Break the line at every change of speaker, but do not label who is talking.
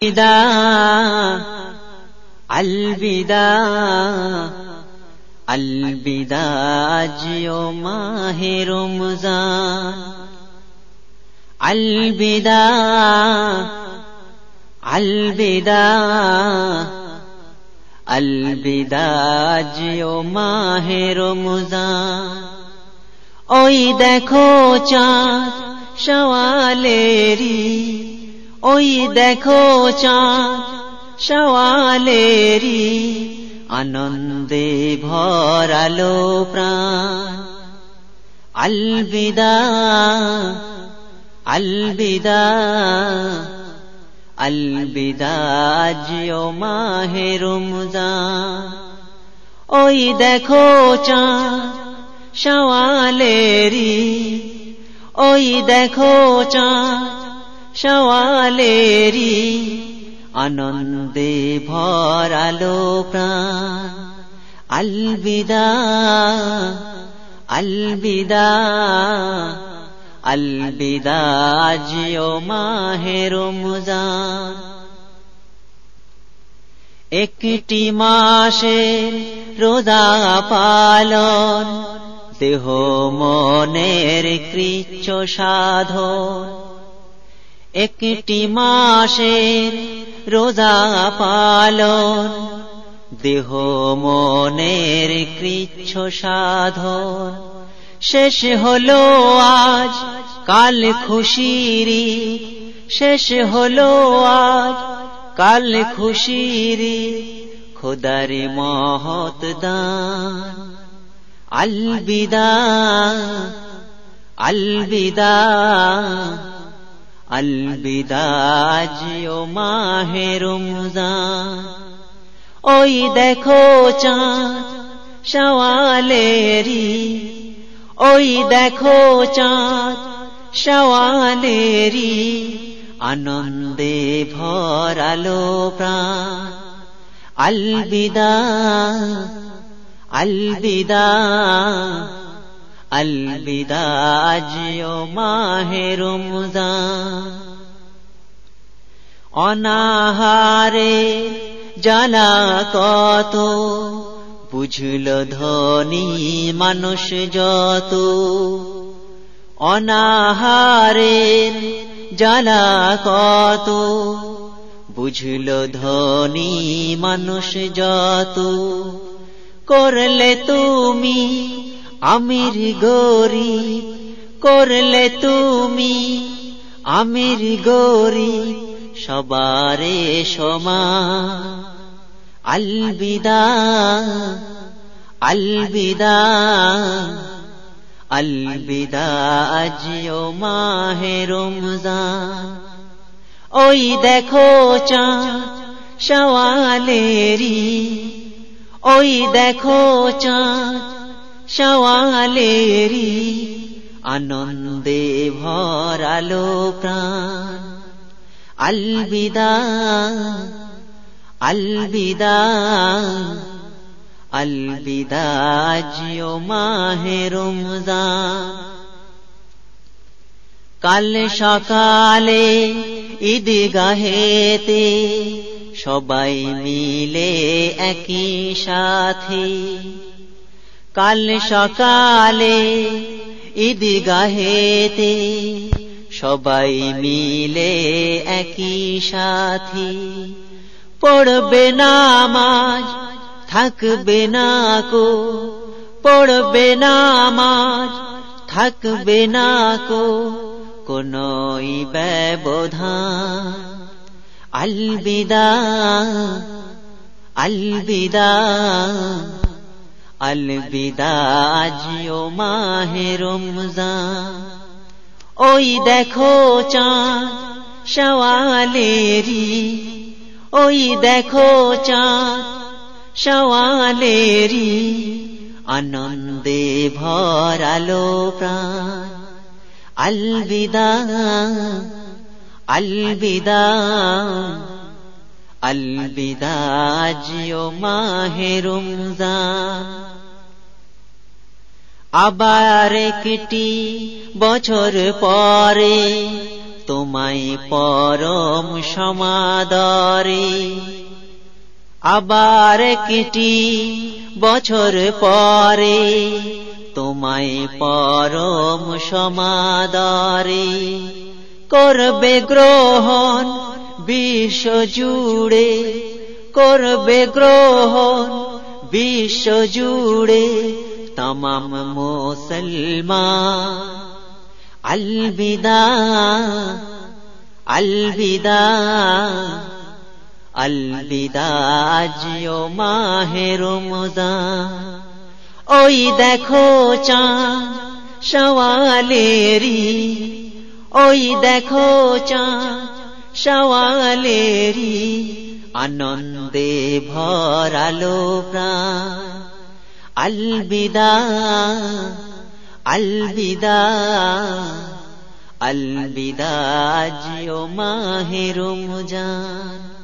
বিদা আলবিদা আলবিদা জিও মাহে রমজান আলবিদা আলবিদা আলবিদা জিও মাহে রমজান ওই দেখো চাঁদ সওয়ালেরি ওই দেখো চাঁদ সওয়ালেরি আনন্দে ভরালো প্রাণ আলবিদা আলবিদা আলবিদা জিও মাহে রমজান ওই দেখো চাঁদ সওয়ালেরি ওই দেখো চাঁদ সওয়ালেরি আনন্দে ভরালো প্রাণ আলবিদা আলবিদা আলবিদা জিও মাহে রমজান একটি মাসের রোজা পালন দেহ মনের কৃচ্ছ সাধন একটি মাসের রোজা পালন দেহ মনের কৃচ্ছ সাধন শেষ হলো আজ কাল খুশিরি শেষ হলো আজ কাল খুশিরি খোদার মহৎ দান আলবিদা আলবিদা আলবিদা জিও মাহে রমজান ওই দেখো চাঁদ সওয়ালেরি ওই দেখো চাঁদ সওয়ালেরি আনন্দে ভরালো প্রাণ আলবিদা আলবিদা আলবিদা জিও মাহে রমজান অনাহারে জ্বালা কত বুঝল ধনী মানুষ যত অনাহারের জ্বালা কত বুঝল ধনী মানুষ যত করলে তুমি আমির গরিব করলে তুমি আমির গরিব সবারে সমান আলবিদা আলবিদা আলবিদা জিও মাহে রমজান ওই দেখো চাঁদ সওয়ালেরি ওই দেখো চাঁদ সওয়ালেরি আনন্দে ভরালো প্রাণ আলবিদা আলবিদা আলবিদা জিও মাহে রমজান কাল সকালে ঈদগাহেতে সবাই মিলে একই সাথে কাল সকালে ঈদগাহেতে সবাই মিলে একই সাথে পড়বে নামাজ থাকবে না কো পড়বে নামাজ থাকবে না কো কোনই ব্যবধান আলবিদা আলবিদা আলবিদা জিও মাহে রমজান ওই দেখো চাঁদ সওয়ালেরি ওই দেখো চাঁদ সওয়ালেরি আনন্দে ভরালো প্রাণ আলবিদা আলবিদা আলবিদা জিও মাহে রমজান আবার একটি বছর পরে তোমায় পরম সমাদরে। আবার কেটি বছর পরে তোমায় পরম সমাদরে। করবে গ্রহণ বিশ্ব জুড়ে, করবে গ্রহণ বিশ্ব জুড়ে तमाम मुसलमान। अलविदा अलविदा अलविदा जियो माहे रमजान। ওই দেখো চাঁদ সওয়ালেরি, ওই দেখো চাঁদ সওয়ালেরি, আনন্দে ভরালো প্রাণ। अलविदा अलविदा अलविदा जियो माहे रमजान।